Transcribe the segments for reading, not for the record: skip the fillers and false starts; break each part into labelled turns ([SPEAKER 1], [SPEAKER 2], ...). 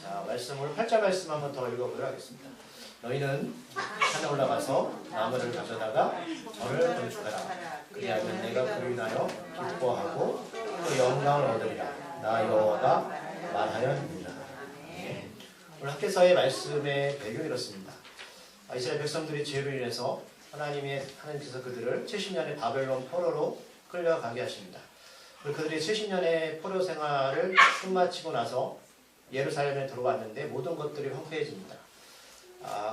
[SPEAKER 1] 자, 말씀을 8절 말씀 한번 더 읽어보도록 하겠습니다. 너희는 산에 올라가서 나무를 가져다가 저를 건축하라. 그리하면 내가 그로 인하여 기뻐하고 또 영광을 얻으리라. 나 여호와가 말하였느니라. 오늘 학교에서의 말씀의 배경이 이렇습니다. 이스라엘 백성들이 죄로 인해서 하나님께서 그들을 70년의 바벨론 포로로 끌려가게 하십니다. 그들이 70년의 포로 생활을 끝마치고 나서 예루살렘에 들어왔는데 모든 것들이 황폐해집니다.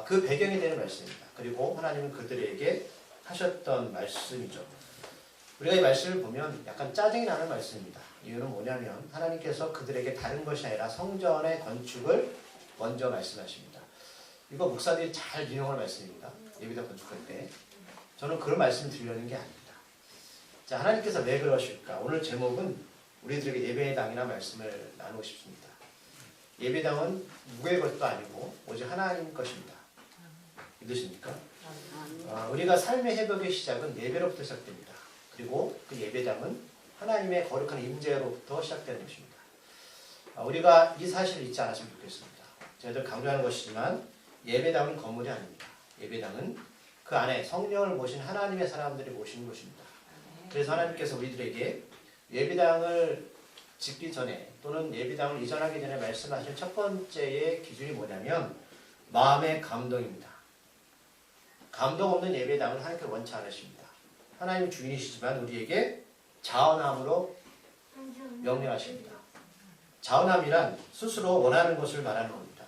[SPEAKER 1] 그 배경이 되는 말씀입니다. 그리고 하나님은 그들에게 하셨던 말씀이죠. 우리가 이 말씀을 보면 약간 짜증이 나는 말씀입니다. 이유는 뭐냐면 하나님께서 그들에게 다른 것이 아니라 성전의 건축을 먼저 말씀하십니다. 이거 목사들이 잘 인용할 말씀입니다. 예배당 건축할 때. 저는 그런 말씀을 드리려는 게 아닙니다. 자, 하나님께서 왜 그러실까? 오늘 제목은 우리들에게 예배당이나 말씀을 나누고 싶습니다. 예배당은 누구의 것도 아니고 오직 하나님 것입니다. 믿으십니까? 우리가 삶의 회복의 시작은 예배로부터 시작됩니다. 그리고 그 예배당은 하나님의 거룩한 임재로부터 시작되는 것입니다. 우리가 이 사실을 잊지 않았으면 좋겠습니다. 저희들 강조하는 것이지만 예배당은 건물이 아닙니다. 예배당은 그 안에 성령을 모신 하나님의 사람들이 모시는 것입니다. 그래서 하나님께서 우리들에게 예배당을 짓기 전에 또는 예배당을 이전하기 전에 말씀하신 첫 번째의 기준이 뭐냐면 마음의 감동입니다. 감동 없는 예배당은 하나님께 원치 않으십니다. 하나님 주인이시지만 우리에게 자원함으로 명령하십니다. 자원함이란 스스로 원하는 것을 말하는 겁니다.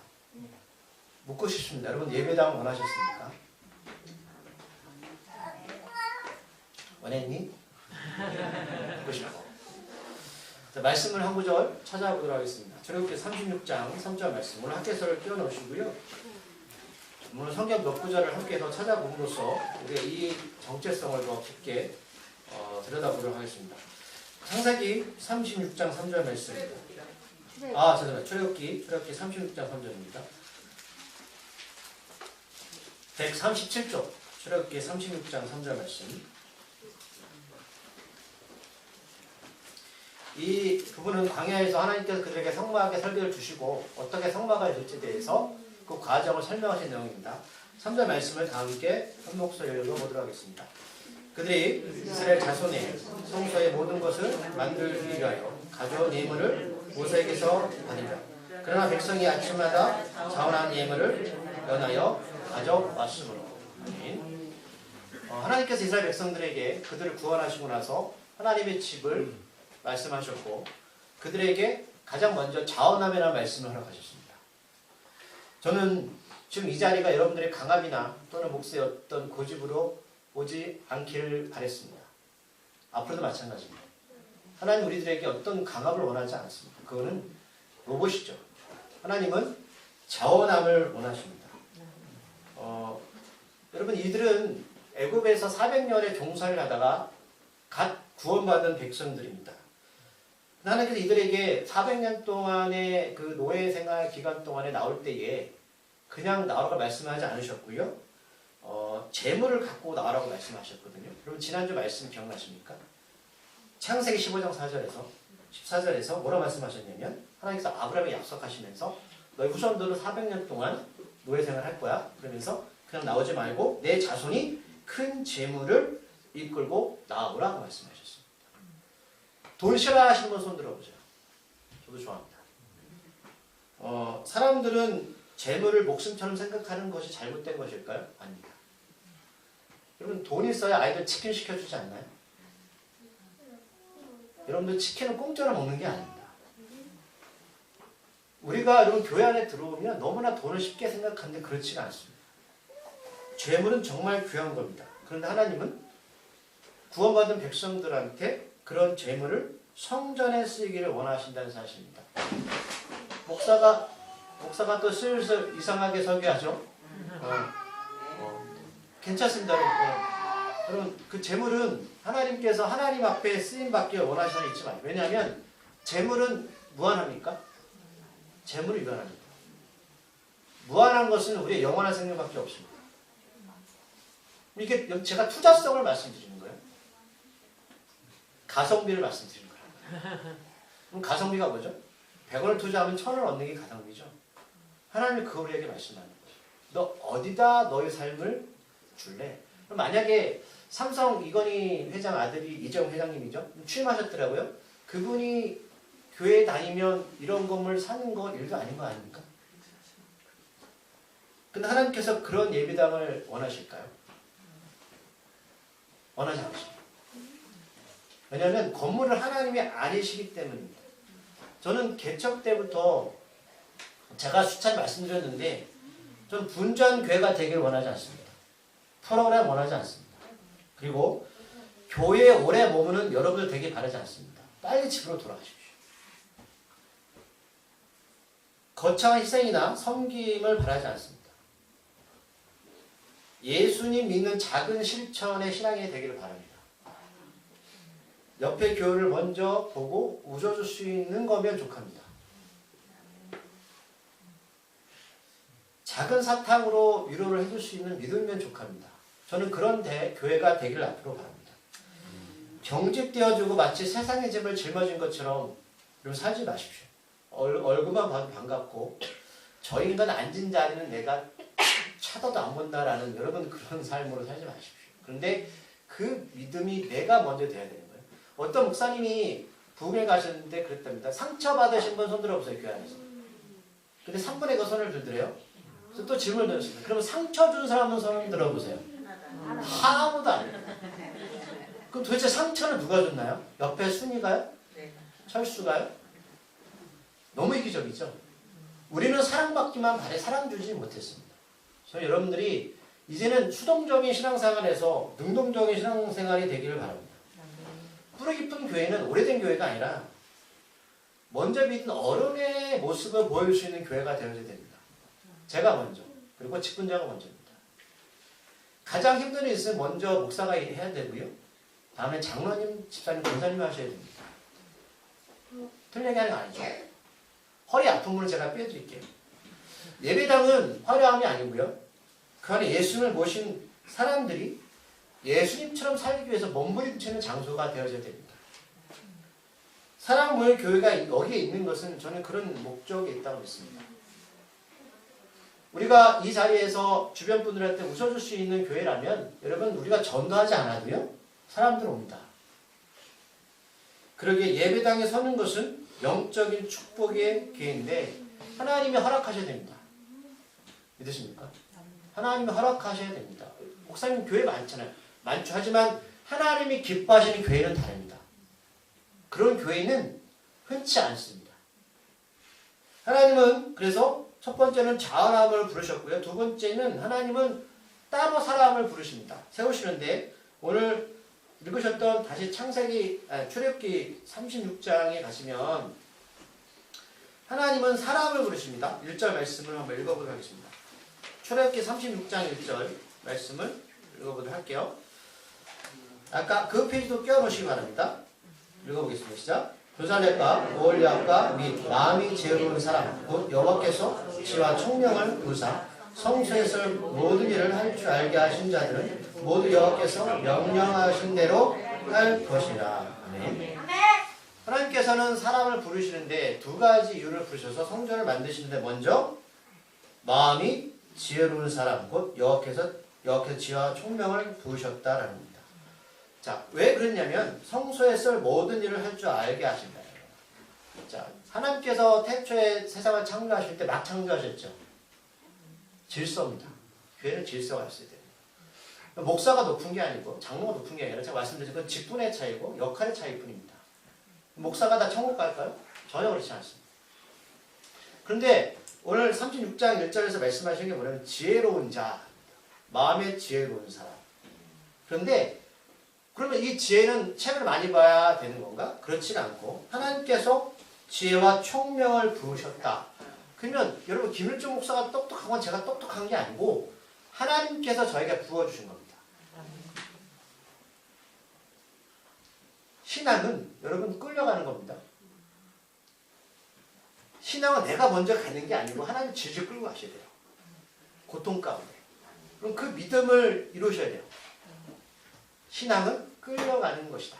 [SPEAKER 1] 묻고 싶습니다. 여러분 예배당 원하셨습니까? 원했니? 묻고 싶고. 자, 말씀을 한 구절 찾아보도록 하겠습니다. 출애굽기 36장 3절 말씀. 오늘 학개서를 띄워놓으시고요. 오늘 성경 몇 구절을 함께 더 찾아봄으로써 우리가 이 정체성을 더 깊게 들여다보도록 하겠습니다. 창세기 36장 3절 말씀입니다. 잠깐만요. 출애굽기 36장 3절입니다. 137쪽 출애굽기 36장 3절 말씀. 이 부분은 광야에서 하나님께서 그들에게 성막의 설계를 주시고 어떻게 성막을 될지에 대해서 그 과정을 설명하신 내용입니다. 3절 말씀을 다 함께 한 목소리로 읽어보도록 하겠습니다. 그들이 이스라엘 자손의 성소의 모든 것을 만들기 위하여 가져온 예물을 모세에게서 받으라. 그러나 백성이 아침마다 자원한 예물을 연하여 가져왔으므로. 하나님께서 이스라엘 백성들에게 그들을 구원하시고 나서 하나님의 집을 말씀하셨고 그들에게 가장 먼저 자원함이라는 말씀을 허락하셨습니다. 저는 지금 이 자리가 여러분들의 강압이나 또는 목사의 어떤 고집으로 오지 않기를 바랬습니다. 앞으로도 마찬가지입니다. 하나님 우리들에게 어떤 강압을 원하지 않습니다. 그거는 로봇이죠. 하나님은 자원함을 원하십니다. 여러분 이들은 애굽에서 400년의 종살이를 하다가 갓 구원받은 백성들입니다. 하나님께서 이들에게 400년 동안의 그 노예 생활 기간 동안에 나올 때에 그냥 나오라고 말씀하지 않으셨고요. 재물을 갖고 나오라고 말씀하셨거든요. 여러분 지난주 말씀 기억나십니까? 창세기 15장 4절에서 14절에서 뭐라고 말씀하셨냐면 하나님께서 아브라함에게 약속하시면서 너희 후손들은 400년 동안 노예 생활을 할 거야. 그러면서 그냥 나오지 말고 내 자손이 큰 재물을 이끌고 나오라고 말씀하셨습니다. 돈 싫어하시는 분 손 들어보세요. 저도 좋아합니다. 사람들은 재물을 목숨처럼 생각하는 것이 잘못된 것일까요? 아닙니다. 여러분 돈 있어야 아이들 치킨 시켜주지 않나요? 여러분들 치킨은 공짜로 먹는 게 아닙니다. 우리가 여러분 교회 안에 들어오면 너무나 돈을 쉽게 생각하는데 그렇지가 않습니다. 재물은 정말 귀한 겁니다. 그런데 하나님은 구원받은 백성들한테 그런 재물을 성전에 쓰기를 원하신다는 사실입니다. 목사가 또 슬슬 이상하게 설교하죠. 괜찮습니다. 여러분 그 재물은 하나님께서 하나님 앞에 쓰임받기를 원하시는 잊지 마세요. 왜냐하면 재물은 무한합니까? 재물은 유한합니다. 무한한 것은 우리의 영원한 생명밖에 없습니다. 이게 제가 투자성을 말씀드리는 거예요. 가성비를 말씀드리는 거예요. 그럼 가성비가 뭐죠? 100원을 투자하면 1000원을 얻는 게 가성비죠. 하나님이 그 우리에게 말씀하는 거예요. 너 어디다 너의 삶을 줄래? 그럼 만약에 삼성 이건희 회장 아들이 이재용 회장님이죠. 취임하셨더라고요. 그분이 교회 다니면 이런 건물 사는 거 일도 아닌 거 아닙니까? 근데 하나님께서 그런 예배당을 원하실까요? 원하지 않으십니다. 왜냐하면 건물을 하나님이 아니시기 때문입니다. 저는 개척 때부터 제가 수차례 말씀드렸는데 저는 분주한 교회가 되기를 원하지 않습니다. 프로그램 원하지 않습니다. 그리고 교회에 오래 머무는 여러분들 되길 바라지 않습니다. 빨리 집으로 돌아가십시오. 거창한 희생이나 섬김을 바라지 않습니다. 예수님 믿는 작은 실천의 신앙이 되기를 바랍니다. 옆에 교회를 먼저 보고 웃어줄 수 있는 거면 족합니다. 작은 사탕으로 위로를 해줄 수 있는 믿음이면 족합니다. 저는 그런 교회가 되기를 앞으로 바랍니다. 경직되어지고 마치 세상의 집을 짊어진 것처럼 살지 마십시오. 얼굴만 봐도 반갑고 저 인간 앉은 자리는 내가 쳐다도 안 본다라는 여러분 그런 삶으로 살지 마십시오. 그런데 그 믿음이 내가 먼저 돼야 되는 거예요. 어떤 목사님이 부흥회 가셨는데 그랬답니다. 상처받으신 분 손 들어보세요. 교회 안에서. 근데 3분의 그 손을 들더래요. 그래서 또 질문을 드렸습니다. 그러면 상처 준 사람은 손을 들어보세요. 아무도 안 해요. 그럼 도대체 상처를 누가 줬나요? 옆에 순이가요? 철수가요? 너무 이기적이죠. 우리는 사랑받기만 바래 사랑 주지 못했습니다. 그래서 여러분들이 이제는 수동적인 신앙생활에서 능동적인 신앙생활이 되기를 바랍니다. 뿌리 깊은 교회는 오래된 교회가 아니라 먼저 믿은 어른의 모습을 보여줄 수 있는 교회가 되어야 됩니다. 제가 먼저, 그리고 직분자가 먼저입니다. 가장 힘든 일은 먼저 목사가 해야 되고요. 다음에 장로님, 집사님, 권사님 하셔야 됩니다. 틀린 얘기 하는 거 아니죠? 허리 아픈 분은 제가 빼드릴게요. 예배당은 화려함이 아니고요. 그 안에 예수님을 모신 사람들이 예수님처럼 살기 위해서 몸부림치는 장소가 되어져야 됩니다. 사랑 모일 교회가 여기에 있는 것은 저는 그런 목적이 있다고 믿습니다. 우리가 이 자리에서 주변 분들한테 웃어줄 수 있는 교회라면 여러분 우리가 전도하지 않아도요 사람들 옵니다. 그러기에 예배당에 서는 것은 영적인 축복의 기회인데 하나님이 허락하셔야 됩니다. 믿으십니까? 하나님이 허락하셔야 됩니다. 목사님 교회 많잖아요. 많죠. 하지만 하나님이 기뻐하시는 교회는 다릅니다. 그런 교회는 흔치 않습니다. 하나님은 그래서 첫 번째는 자원함을 부르셨고요. 두 번째는 하나님은 따로 사람을 부르십니다. 세우시는데 오늘 읽으셨던 다시 출애굽기 36장에 가시면 하나님은 사람을 부르십니다. 1절 말씀을 한번 읽어보도록 하겠습니다. 출애굽기 36장 1절 말씀을 읽어보도록 할게요. 아까 그 페이지도 껴놓으시기 바랍니다. 읽어보겠습니다. 시작. 조살렛과 오홀리압과 및 마음이 지혜로운 사람 곧 여호와께서 지와 총명을 부사 성소에 쓸 모든 일을 할 줄 알게 하신 자들은 모두 여호와께서 명령하신 대로 할 것이라. 아멘. 하나님께서는 사람을 부르시는데 두 가지 이유를 부르셔서 성전을 만드시는데 먼저 마음이 지혜로운 사람 곧 여호와께서 지혜와 총명을 부으셨다라는 겁니다. 자, 왜 그랬냐면 성소에 쓸 모든 일을 할 줄 알게 하신다. 자, 하나님께서 태초에 세상을 창조하실 때 막 창조하셨죠. 질서입니다. 교회는 질서가 있어야 돼요. 목사가 높은 게 아니고 장로가 높은 게 아니라 제가 말씀드린 건 직분의 차이고 역할의 차이뿐입니다. 목사가 다 천국 갈까요? 전혀 그렇지 않습니다. 그런데 오늘 36장 1절에서 말씀하신 게 뭐냐면 지혜로운 자, 마음에 지혜로운 사람. 그런데 그러면 이 지혜는 책을 많이 봐야 되는 건가? 그렇지는 않고 하나님께서 지혜와 총명을 부으셨다. 그러면 여러분 김일중 목사가 똑똑한 건 제가 똑똑한 게 아니고 하나님께서 저에게 부어주신 겁니다. 신앙은 여러분 끌려가는 겁니다. 신앙은 내가 먼저 가는 게 아니고 하나님 질질 끌고 가셔야 돼요. 고통 가운데. 그럼 그 믿음을 이루셔야 돼요. 신앙은 끌려가는 것이다.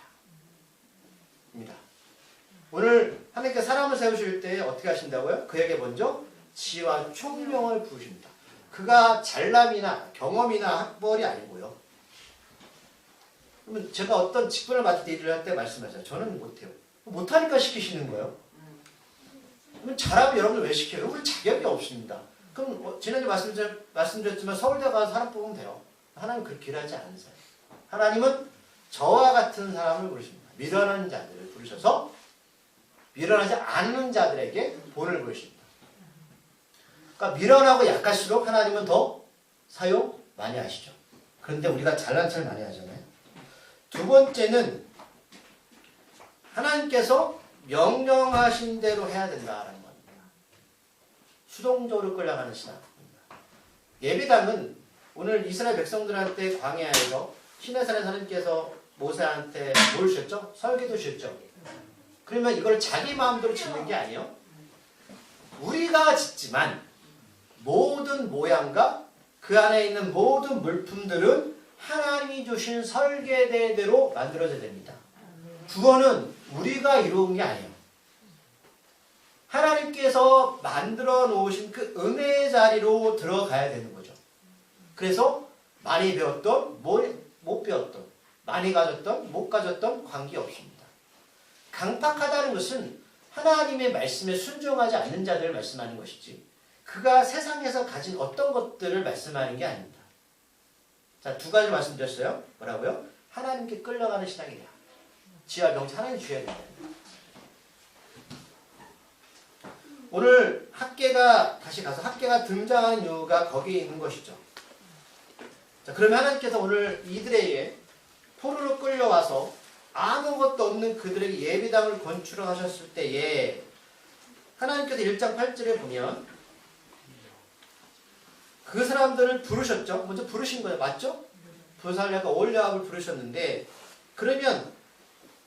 [SPEAKER 1] 입니다. 오늘 하나님께 사람을 세우실 때 어떻게 하신다고요? 그에게 먼저 지혜와 총명을 부르십니다. 그가 잘남이나 경험이나 학벌이 아니고요. 그러면 제가 어떤 직분을 맡을 때 일을 할 때 말씀하잖아요. 저는 못해요. 못하니까 시키시는 거예요. 그럼 잘하면 여러분들 왜 시켜요? 여러분 자격이 없습니다. 그럼 지난주에 말씀드렸지만 서울대 가서 사람 뽑으면 돼요. 하나님 그렇게 일하지 않으세요. 하나님은 저와 같은 사람을 부르십니다. 미련한 자들을 부르셔서 미련하지 않는 자들에게 본을 부르십니다. 그러니까 미련하고 약할수록 하나님은 더 사용 많이 하시죠. 그런데 우리가 잘난 척 많이 하잖아요. 두 번째는 하나님께서 명령하신 대로 해야 된다라는 겁니다. 수동적으로 끌려가는 신앙입니다. 예배당은 오늘 이스라엘 백성들한테 광야에서 시내산에 하나님께서 모세한테 뭘 주셨죠? 설계도 주셨죠. 그러면 이걸 자기 마음대로 짓는 게 아니에요. 우리가 짓지만 모든 모양과 그 안에 있는 모든 물품들은 하나님이 주신 설계대로 만들어져야 됩니다. 그거는 우리가 이루은 게 아니에요. 하나님께서 만들어 놓으신 그 은혜의 자리로 들어가야 되는 거죠. 그래서 많이 배웠던, 못 배웠던, 많이 가졌던, 못 가졌던 관계없습니다. 강팍하다는 것은 하나님의 말씀에 순종하지 않는 자들을 말씀하는 것이지 그가 세상에서 가진 어떤 것들을 말씀하는 게 아닙니다. 자, 두 가지 말씀드렸어요. 뭐라고요? 하나님께 끌려가는 신앙이래요. 지혜와 명철 하나님 주셔야 된다. 오늘 학계가 다시 가서 학계가 등장하는 이유가 거기에 있는 것이죠. 자, 그러면 하나님께서 오늘 이들에게 포로로 끌려와서 아무것도 없는 그들에게 예배당을 건축하셨을 때에 하나님께서 1장 8절에 보면 그 사람들을 부르셨죠. 먼저 부르신 거예요. 맞죠? 부살약과 올려압을 부르셨는데 그러면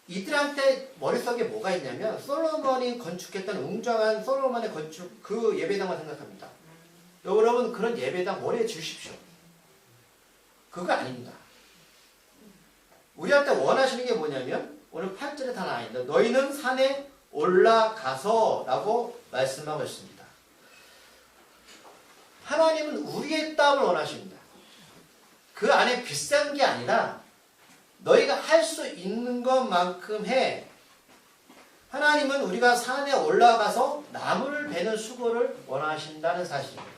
[SPEAKER 1] 이들한테 머릿속에 뭐가 있냐면 솔로몬이 건축했던 웅장한 솔로몬의 건축 그 예배당만 생각합니다. 여러분 그런 예배당 머리에 주십시오. 그거 아닙니다. 우리한테 원하시는 게 뭐냐면 오늘 8절에 다 나와 있는데 너희는 산에 올라가서 라고 말씀하고 있습니다. 하나님은 우리의 땅을 원하십니다. 그 안에 비싼 게 아니라 너희가 할 수 있는 것만큼 해. 하나님은 우리가 산에 올라가서 나무를 베는 수고를 원하신다는 사실입니다.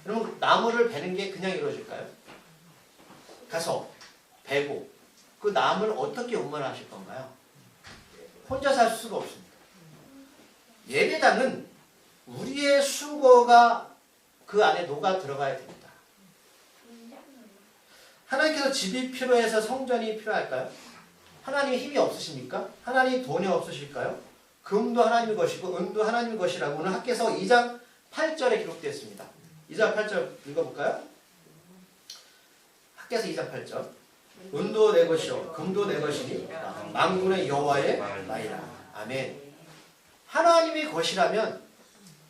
[SPEAKER 1] 여러분 나무를 베는 게 그냥 이루어질까요? 가서 베고 그 나무를 어떻게 운반하실 건가요? 혼자서 할 수가 없습니다. 예배당은 우리의 수고가 그 안에 녹아 들어가야 됩니다. 하나님께서 집이 필요해서 성전이 필요할까요? 하나님의 힘이 없으십니까? 하나님 돈이 없으실까요? 금도 하나님의 것이고 은도 하나님의 것이라고 오늘 학개서 2장 8절에 기록되어 있습니다. 2장 8절 읽어볼까요? 학개서 2장 8절 은도 내 것이요 금도 내 것이니 만군의 여호와의 말이라. 아멘. 하나님의 것이라면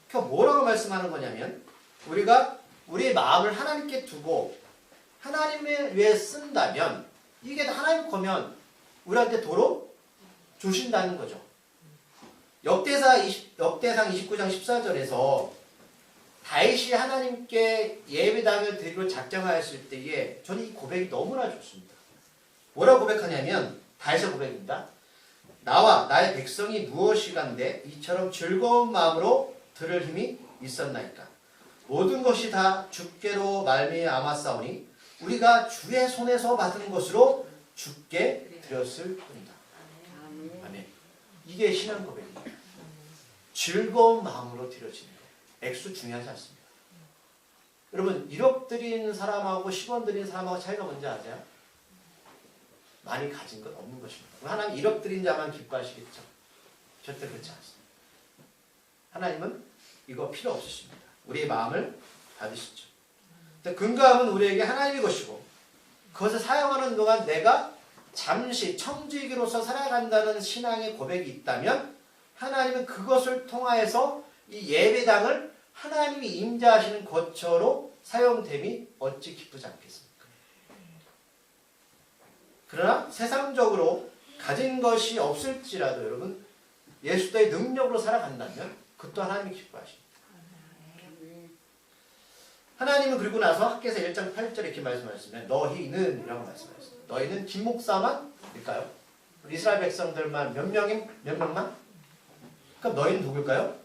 [SPEAKER 1] 그 뭐라고 말씀하는 거냐면 우리가 우리의 마음을 하나님께 두고 하나님을 위해 쓴다면 이게 하나님 거면 우리한테 도로 주신다는 거죠. 역대상 29장 14절에서 다윗이 하나님께 예배당을 드리고 작정하였을 때에 저는 이 고백이 너무나 좋습니다. 뭐라고 고백하냐면 다윗의 고백입니다. 나와 나의 백성이 무엇이간데 이처럼 즐거운 마음으로 들을 힘이 있었나이까. 모든 것이 다 주께로 말미암았사오니 우리가 주의 손에서 받은 것으로 주께 드렸을 뿐이다. 아멘. 이게 신앙 고백입니다. 즐거운 마음으로 드려지는 것. 액수 중요하지 않습니다. 여러분 1억 드린 사람하고 10원 드린 사람하고 차이가 뭔지 아세요? 많이 가진 것 없는 것입니다. 하나님 1억 드린 자만 기뻐하시겠죠? 절대 그렇지 않습니다. 하나님은 이거 필요 없으십니다. 우리의 마음을 받으시죠. 근거함은 우리에게 하나님의 것이고 그것을 사용하는 동안 내가 잠시 청지기로서 살아간다는 신앙의 고백이 있다면 하나님은 그것을 통하여서 이 예배당을 하나님이 임재하시는 거처로 사용됨이 어찌 기쁘지 않겠습니까? 그러나 세상적으로 가진 것이 없을지라도 여러분 예수의 능력으로 살아간다면 그것도 하나님이 기뻐하십니다. 하나님은 그리고 나서 학개서 1장 8절에 이렇게 말씀하셨습니다. 너희는 이라고 말씀하셨습니다. 너희는 김 목사만 일까요? 이스라엘 백성들만 몇 명만? 그럼 너희는 누굴까요?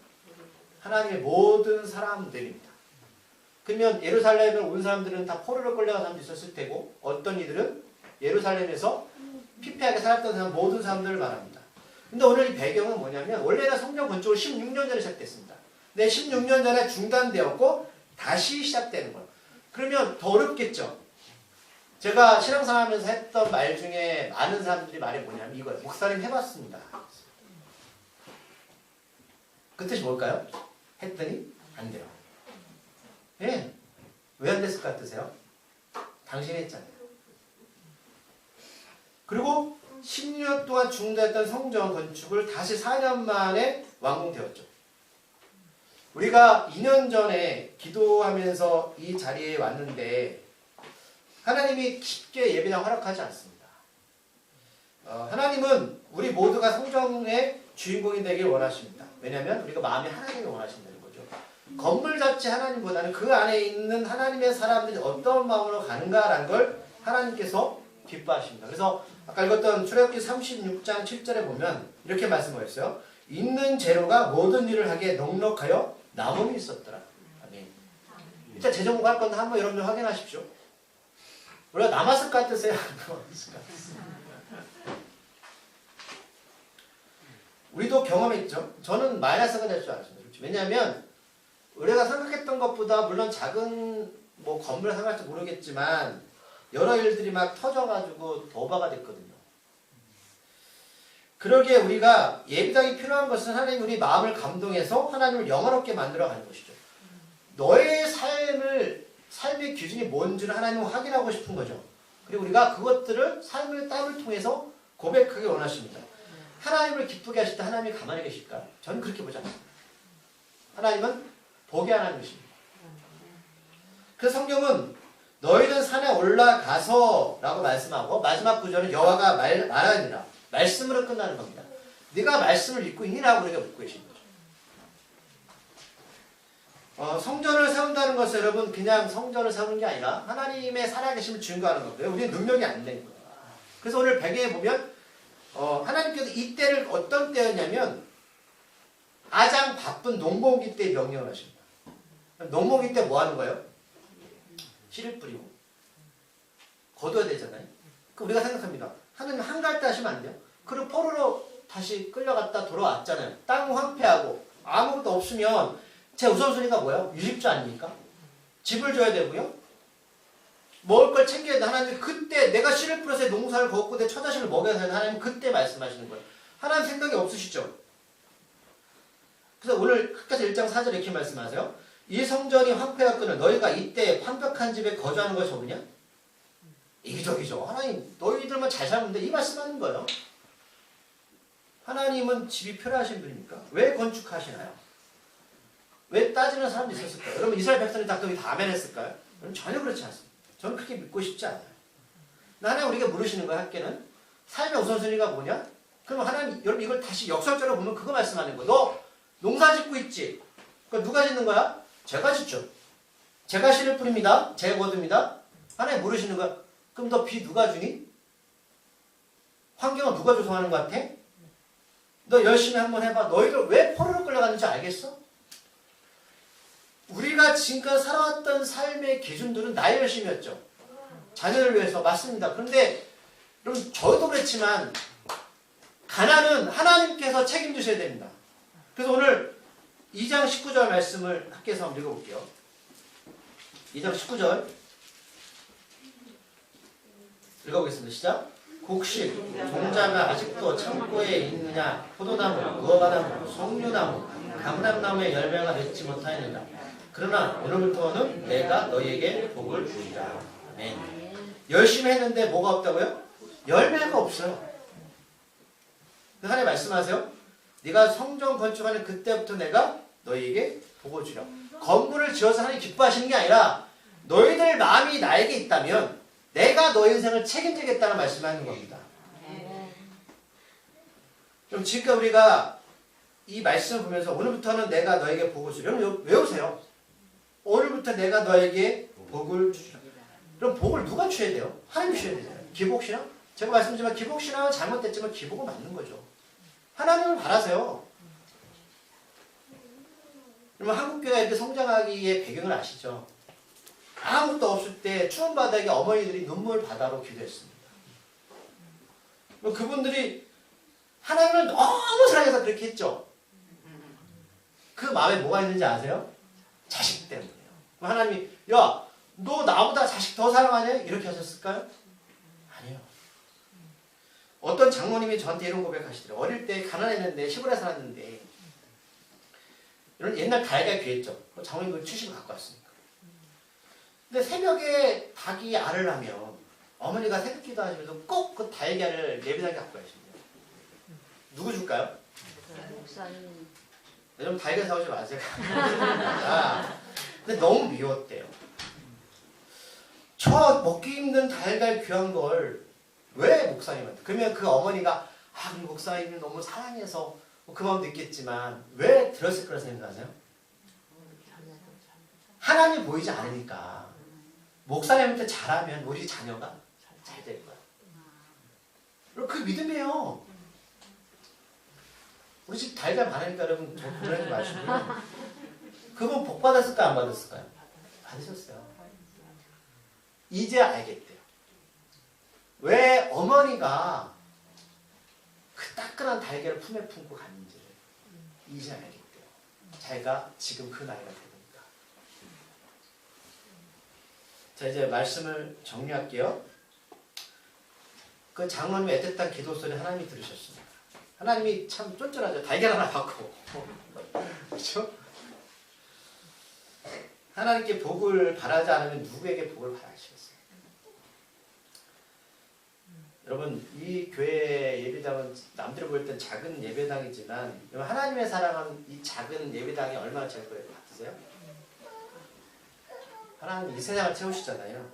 [SPEAKER 1] 하나님의 모든 사람들입니다. 그러면 예루살렘에 온 사람들은 다 포로로 끌려간 사람도 있었을 테고 어떤 이들은 예루살렘에서 피폐하게 살았던 사람 모든 사람들을 말합니다. 근데 오늘 이 배경은 뭐냐면 원래는 성경 건축을 16년 전에 시작됐습니다. 근데 16년 전에 중단되었고 다시 시작되는 거예요. 그러면 더 어렵겠죠. 제가 신앙생활하면서 했던 말 중에 많은 사람들이 말이 뭐냐면 이거예요. 목사님 해봤습니다. 그 뜻이 뭘까요? 했더니 안 돼요. 예. 왜 안 됐을 것 같으세요? 당신이 했잖아요. 그리고 10년 동안 중단했던 성전 건축을 다시 4년 만에 완공되었죠. 우리가 2년 전에 기도하면서 이 자리에 왔는데 하나님이 쉽게 예배당 허락하지 않습니다. 하나님은 우리 모두가 성전의 주인공이 되길 원하십니다. 왜냐하면 우리가 마음이 하나님을 원하신다는 거죠. 건물 자체 하나님보다는 그 안에 있는 하나님의 사람들이 어떤 마음으로 가는가라는 걸 하나님께서 기뻐하십니다. 그래서 아까 읽었던 출애굽기 36장 7절에 보면 이렇게 말씀하셨어요. 있는 재료가 모든 일을 하기에 넉넉하여 남음이 있었더라. 아멘. 일단 재정국 할 건데 한번 여러분들 확인하십시오. 우리가 남았을 것 같으세요? 남았을 것 같으세요? 우리도 경험했죠. 저는 마이너스가 될 줄 알았습니다. 왜냐하면 우리가 생각했던 것보다 물론 작은 뭐 건물 생각할지 모르겠지만 여러 일들이 막 터져가지고 도바가 됐거든요. 그러기에 우리가 예배당이 필요한 것은 하나님 우리 마음을 감동해서 하나님을 영화롭게 만들어가는 것이죠. 너의 삶의 기준이 뭔지를 하나님은 확인하고 싶은 거죠. 그리고 우리가 그것들을 삶의 땀을 통해서 고백하기 원하십니다. 하나님을 기쁘게 하실 때 하나님이 가만히 계실까? 저는 그렇게 보지 않습니다. 하나님은 보게 하는 것입니다. 그래서 성경은 너희는 산에 올라가서 라고 말씀하고 마지막 구절은 여호와가 말하니라. 말씀으로 끝나는 겁니다. 네가 말씀을 믿고 있니? 라고 우리가 묻고 계신 거죠. 성전을 세운다는 것은 여러분 그냥 성전을 세우는 게 아니라 하나님의 살아계심을 증거하는 겁니다. 우리는 능력이 안 된 거예요. 그래서 오늘 배경에 보면 하나님께서 이 때를 어떤 때였냐면 가장 바쁜 농번기 때 명령을 하십니다. 농번기 때 뭐 하는 거예요? 씨를 뿌리고 거둬야 되잖아요. 우리가 생각합니다. 하나님 한가할 때 하시면 안 돼요? 그리고 포로로 다시 끌려갔다 돌아왔잖아요. 땅 황폐하고 아무것도 없으면 제 우선순위가 뭐예요? 유식주 아닙니까? 집을 줘야 되고요. 먹을 걸 챙겨야 돼. 하나님 그때 내가 씨를 뿌려서 농사를 걷고 내 처자식을 먹여야 되는 하나님 그때 말씀하시는 거예요. 하나님 생각이 없으시죠? 그래서 오늘 흑가서 1장 4절에 이렇게 말씀하세요. 이 성전이 황폐하거늘 너희가 이때 완벽한 집에 거주하는 것이 없느냐? 이기적이죠. 하나님 너희들만 잘 살면 돼. 이 말씀하는 거예요. 하나님은 집이 필요하신 분입니까? 왜 건축하시나요? 왜 따지는 사람도 있었을까요? 여러분 이스라엘 백성이 다 아멘했을까요? 전혀 그렇지 않습니다. 저는 그렇게 믿고 싶지 않아요. 하나님 우리가 물으시는 거예요. 학교는 삶의 우선순위가 뭐냐? 그럼 하나님 여러분 이걸 다시 역설적으로 보면 그거 말씀하는 거예요. 너 농사 짓고 있지? 그거 누가 짓는 거야? 제가 짓죠. 제가 씨를 뿌립니다. 제가 거둡니다. 하나님 물으시는 거야. 그럼 너 비 누가 주니? 환경은 누가 조성하는 것 같아? 너 열심히 한번 해봐. 너희들 왜 포로로 끌려가는지 알겠어? 우리가 지금까지 살아왔던 삶의 기준들은 나의 열심이었죠. 자녀를 위해서 맞습니다. 그런데 여러분 저도 그렇지만 가난은 하나님께서 책임지셔야 됩니다. 그래서 오늘 2장 19절 말씀을 학교에서 한번 읽어볼게요. 2장 19절 읽어보겠습니다. 시작. 곡식, 종자가 아직도 창고에 있느냐? 포도나무, 무화과나무, 석류나무, 감람나무의 열매가 맺지 못하였느냐? 그러나 오늘부터는 내가 너희에게 복을 주리라. 아멘. 열심히 했는데 뭐가 없다고요? 열매가 없어요. 하나님 말씀하세요. 네가 성전 건축하는 그때부터 내가 너희에게 복을 주려. 건물을 지어서 하나님 기뻐하시는 게 아니라 너희들 마음이 나에게 있다면 내가 너희 인생을 책임지겠다는 말씀하는 겁니다. 그럼 지금 우리가 이 말씀을 보면서 오늘부터는 내가 너에게 복을 주려. 여러분 외우세요. 오늘부터 내가 너에게 복을 주리라. 그럼 복을 누가 주셔야 돼요? 하나님이 주셔야 되잖아요. 기복신앙? 제가 말씀드리지만 기복신앙은 잘못됐지만 기복은 맞는 거죠. 하나님을 바라세요. 그러면 한국교회가 이렇게 성장하기의 배경을 아시죠? 아무것도 없을 때 추운 바닥에 어머니들이 눈물 바다로 기도했습니다. 그분들이 하나님을 너무 사랑해서 그렇게 했죠. 그 마음에 뭐가 있는지 아세요? 자식 때문이에요. 하나님이 야, 너 나보다 자식 더 사랑하냐? 이렇게 하셨을까요? 아니요. 어떤 장모님이 저한테 이런 고백하시더라고요. 어릴 때 가난했는데 시골에 살았는데 이런 옛날 달걀 귀했죠. 장모님 그걸 70을 갖고 왔으니까. 근데 새벽에 닭이 알을 낳으면 어머니가 새벽기도 하시면서 꼭 그 달걀을 예배당에 갖고 가십니다. 누구 줄까요?
[SPEAKER 2] 목사님.
[SPEAKER 1] 좀 달걀 사오지 마세요. 근데 너무 미웠대요. 저 먹기 힘든 달걀 귀한 걸 왜 목사님한테? 그러면 그 어머니가 우리 목사님을 너무 사랑해서 그 마음도 있겠지만 왜 들었을 거라 생각하세요? 하나님 보이지 않으니까 목사님한테 잘하면 우리 자녀가 잘 될 거야. 그 믿음이에요. 우리 집 달걀 많으니까 여러분 그러지 마시고요. 그분 복 받았을까요? 안 받았을까요? 받으셨어요. 이제 알겠대요. 왜 어머니가 그 따끈한 달걀을 품에 품고 갔는지를 이제 알겠대요. 제가 지금 그 나이가 되니까. 자, 이제 말씀을 정리할게요. 그 장로님의 애틋한 기도 소리 하나님이 들으셨습니다. 하나님이 참 쫀쫀하죠. 달걀 하나 받고. 그렇죠? 하나님께 복을 바라지 않으면 누구에게 복을 바라시겠어요? 여러분, 이 교회 예배당은 남들이 볼 땐 작은 예배당이지만 하나님의 사랑은 이 작은 예배당이 얼마나 잘 거예요? 같으세요? 하나님 이 세상을 채우시잖아요.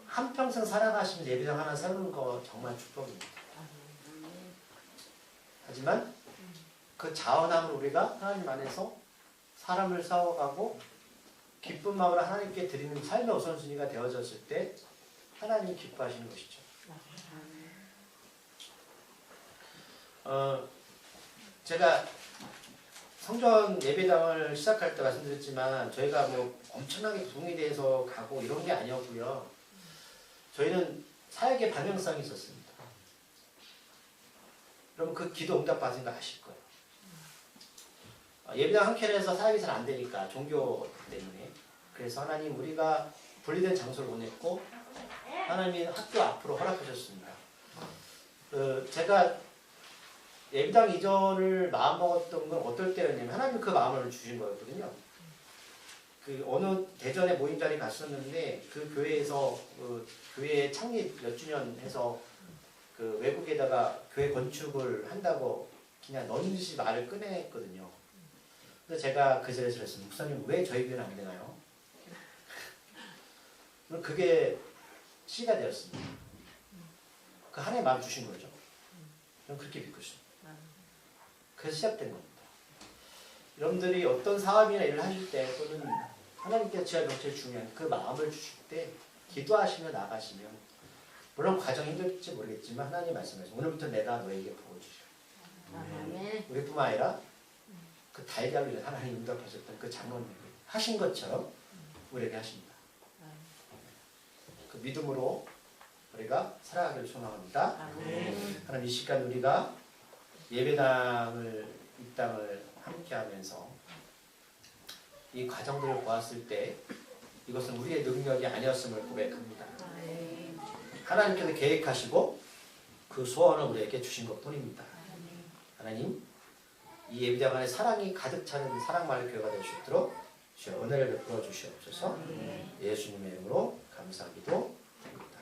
[SPEAKER 1] 한평생 살아가시면 예배당 하나 세우는 거 정말 축복입니다. 하지만 그 자원함을 우리가 하나님 안에서 사람을 싸워가고 기쁜 마음으로 하나님께 드리는 삶의 우선순위가 되어졌을 때 하나님이 기뻐하시는 것이죠. 제가 성전 예배당을 시작할 때 말씀드렸지만 저희가 뭐 엄청나게 부흥에 대해서 가고 이런 게 아니었고요. 저희는 사역의 방향성이 있었습니다. 여러분 그 기도 응답 받은 거 아실 거예요. 예배당 한 켠에서 사역이 잘 안 되니까 종교 때문에 그래서 하나님 우리가 분리된 장소를 원했고 하나님이 학교 앞으로 허락하셨습니다. 제가 예배당 이전을 마음먹었던 건 어떨 때였냐면 하나님 그 마음을 주신 거였거든요. 그 어느 대전에 모임 자리 갔었는데 그 교회에서 교회 창립 몇 주년 해서 그 외국에다가 교회 건축을 한다고 그냥 넌지 말을 꺼냈거든요. 그래서 제가 그 자리에서 그랬습니다. 목사님 왜 저희 교회는 안 되나요? 그게 시가 되었습니다. 그 하나님의 마음 주신 거죠. 저는 그렇게 믿고 있습니다. 그래서 시작된 겁니다. 여러분들이 어떤 사업이나 일을 하실 때 또는 하나님께서 제가 제일 중요한 그 마음을 주실 때 기도하시며 나가시면 물론 과정이 힘들지 모르겠지만 하나님 말씀하시죠. 오늘부터 내가 너에게 복을 주시오. 우리뿐만 아니라 그 달걀로 인해 하나님 응답하셨던 그 장로님이 하신 것처럼 우리에게 하십니다. 그 믿음으로 우리가 살아가기를 소망합니다. 하나님 이 시간 우리가 예배당을 이 땅을 함께하면서 이 과정들을 보았을 때 이것은 우리의 능력이 아니었음을 고백합니다. 하나님께서 계획하시고 그 소원을 우리에게 주신 것뿐입니다. 하나님 이 예배당 안에 사랑이 가득 차는 사랑마을 교회가 될 수 있도록 주여 은혜를 베풀어 주시옵소서. 예수님의 이름으로 감사하기도 드립니다.